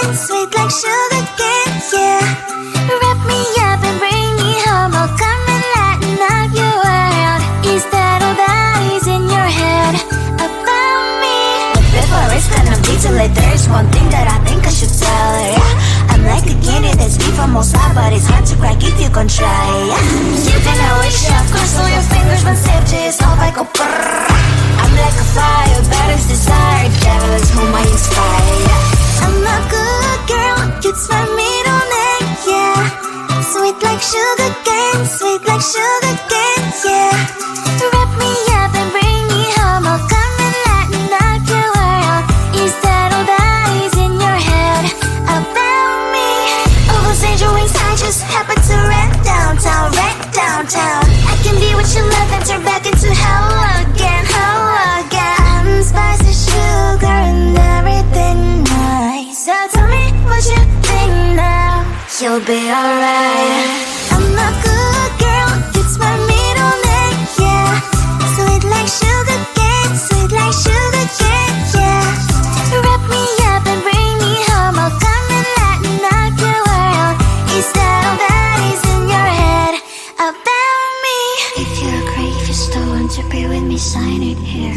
cane, sweet like sugar cane, yeah. Wrap me up and bring me home, I'll come and lighten up your world. Is that all that is in your head about me? But before it's gonna be too late, there's one thing that I think I should tell her, yeah. I'm like a candy that's deep from outside, but it's hard to crack if you can try, yeah. You can always shove, cross all your fingers when safety is off, I go brrrr. I'm like a fire, balance desire, devil is whom I inspire, yeah. I'm a good girl, it's my middle name, yeah. Sweet like sugar cane, sweet like sugar cane, yeah. Wrap me up and bring me home, I'll come and lighten up your world. Is that all that is in your head about me? All those angel wings I just happen to rent downtown, rent downtown. I can be what you love and turn back into hell again, hell again. Spicy sugar and everything nice. So tell me what you think now. You'll be alright. I'm a good girl, it's my middle name, yeah. Sweet like sugar cane, sweet like sugar cane, yeah. Wrap me up and bring me home, I'll come and lighten up your world. Is that all that is in your head about me? If you agree, if you still want to be with me, sign it here.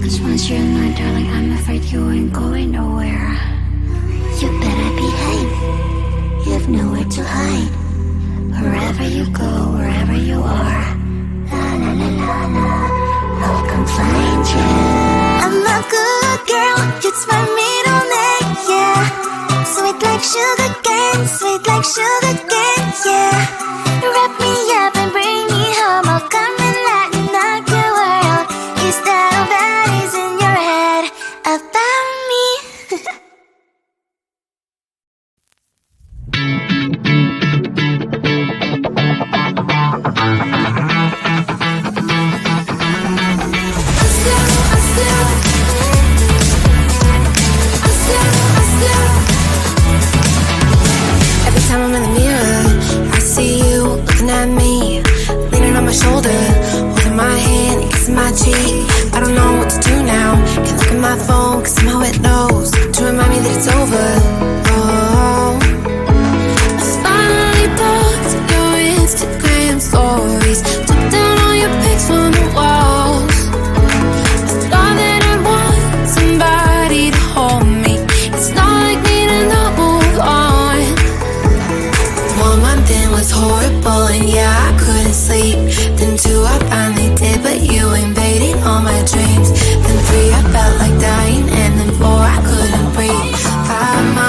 Cause once you're mine, darling, I'm afraid you ain't going nowhere. You better behave, you have nowhere to hide. Wherever you go, wherever you are, la la la la la, I'll come find you. I'm a good girl, it's my middle name, yeah. Sweet like sugar cane, sweet like sugar cane, yeah. Wrap me up and bring me home, I'll come and lighten up your world. Is that all that is in your head about me? Every time I'm in the mirror, I see you looking at me, leaning on my shoulder, holding my hand and kissing my cheek. I don't know what to do now. Can't look at my phone cause somehow it knows to remind me that it's over. Oh, I finally blocked your Instagram stories, took down all your pics from the walls. I thought that I want somebody to hold me. It's not like me to not move on. 1 month in was horrible and yeah, I couldn't sleep. Then 2 I finally did, but you invaded all my dreams. Then 3 I felt like dying, and then 4 I couldn't breathe. 5 months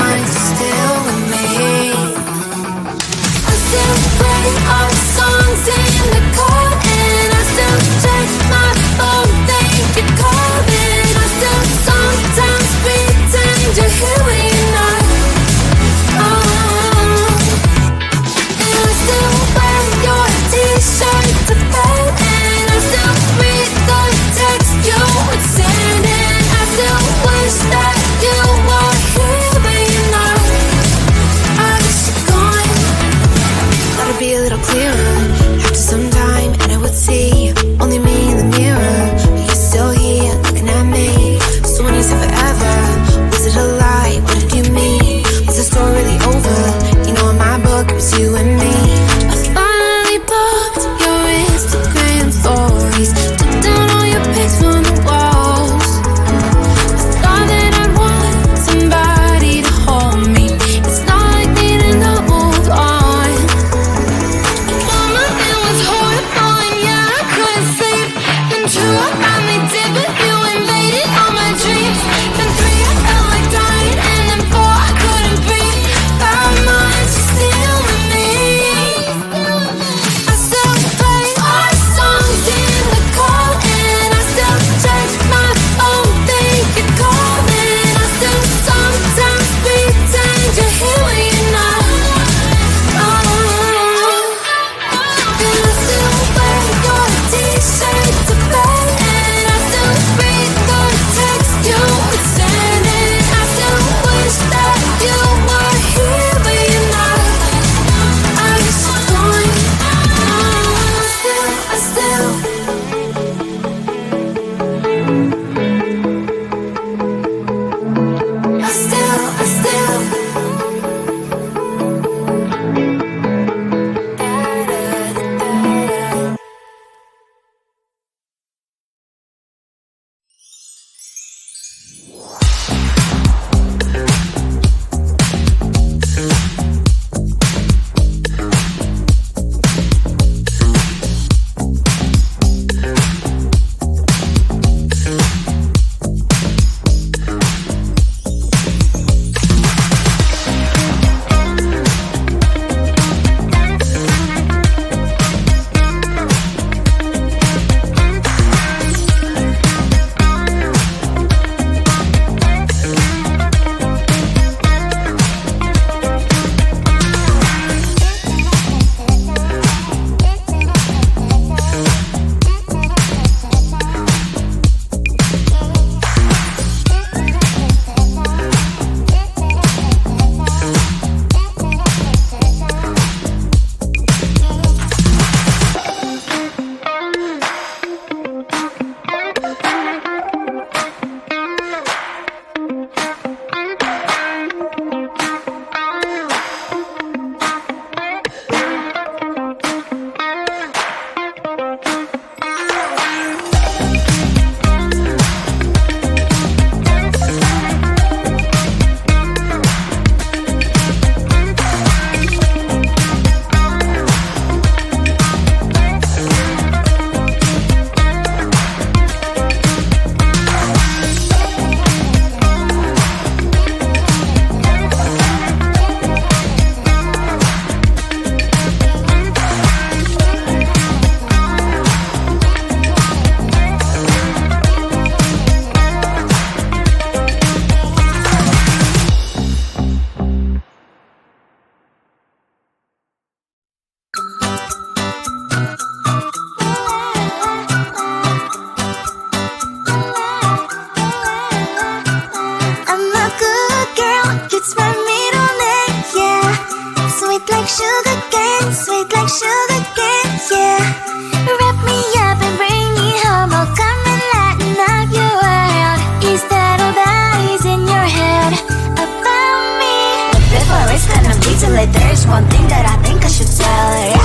it's gonna be too late. There's one thing that I think I should tell, yeah.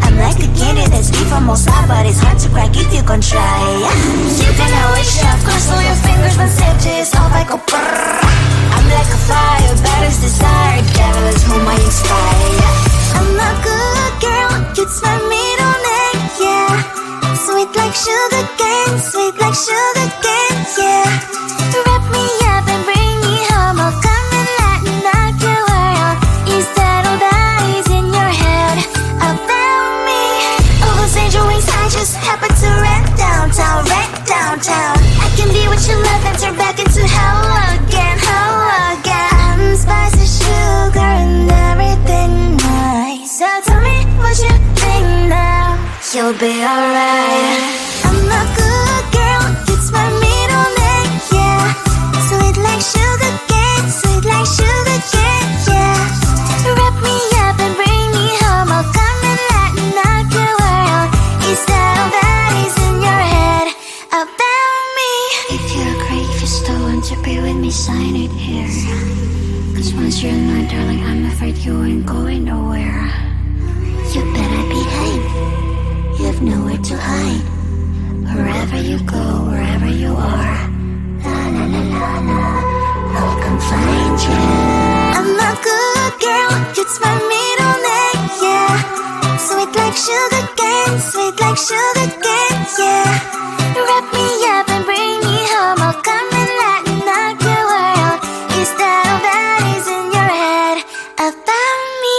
I'm like the candy that's deep from outside, but it's hard to crack if you can try, yeah. You can wish, of course, all your fingers when safety is off, I go brrrr. I'm like a fire, battles desire, devil is whom I inspire, yeah. I'm a good girl, it's my middle name, yeah. Sweet like sugar cane, sweet like sugar cane, yeah. Wrap me up and bring me home, I'll come and lighten up your world. Is that all that is in your head about me? All those angel wings I just happen to rent downtown, I can be what you love and turn back into hell again, I'm spicy sugar and everything nice. So tell me what you think now, you'll be alright. I'm a good girl, it's my middle name, yeah. Sweet like sugar cane, sweet like sugar cane, yeah. Wrap me up and bring me home, I'll come and lighten up your world. Is that all that is in your head about me? If you agree, if you still want to be with me, sign it here. Cause once you're mine, darling, I'm afraid you ain't going nowhere. You better behave, you have nowhere to hide. Wherever you go, wherever you are, la la la la la, I'll come find you. I'm a good girl, it's my middle name, yeah. Sweet like sugar cane, sweet like sugar cane, yeah. Wrap me up and bring me home, I'll come and lighten up your world. Is that all that is in your head about me?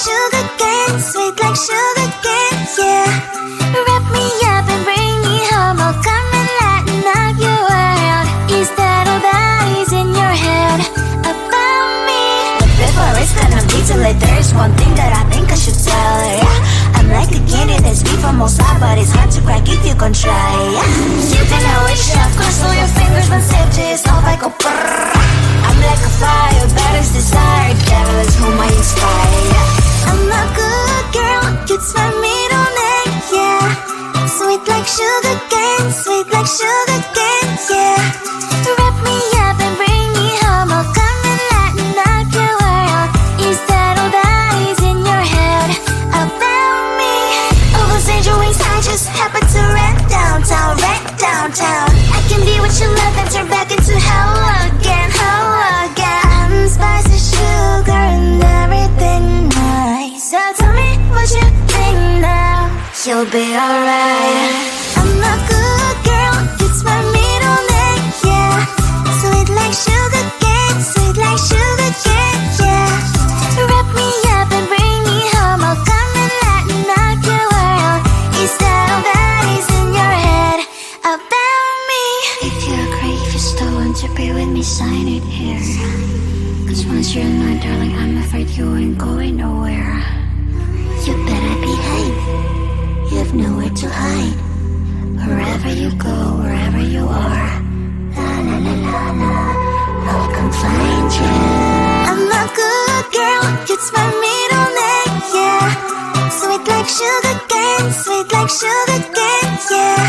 sugar cane, sweet like sugar cane, yeah. Wrap me up and bring me home, I'll come and lighten up your world. Is that all that is in your head about me? But before it's gonna be too late, there's one thing that I think I should tell her, yeah. I'm like a candy that's sweet from outside, but it's hard to crack if you can try, yeah. You think I wish I've crossed all your fingers when safety is off, I go brrrr. I'm like a fire, battles desire, devil is whom I inspire, yeah. I'm a good girl, it's my middle name, yeah. Sweet like sugar cane, sweet like sugar cane, yeah. Wrap me up and bring me home, I'll come and lighten up your world. Is that all that is in your head about me? Oh, those angel wings, I just happen to rent downtown, I can be what you love and turn back into hell again, I'm spicy sugar and everything nice. So tell me what you think now, you'll be alright. I'm a good girl, it's my middle name, yeah. Sweet like sugar cane, sweet like sugar cane, yeah. Wrap me up and bring me home, I'll come and lighten up your world. Is that all that is in your head about me? If you're great, if you're still want to be with me, sign it here. Cause once you're mine, darling, I'm afraid you ain't going nowhere. You better behave, you have nowhere to hide. Wherever you go, wherever you are, la la la la la, I'll come find you. I'm a good girl, it's my middle name, yeah. Sweet like sugar cane, sweet like sugar cane, yeah.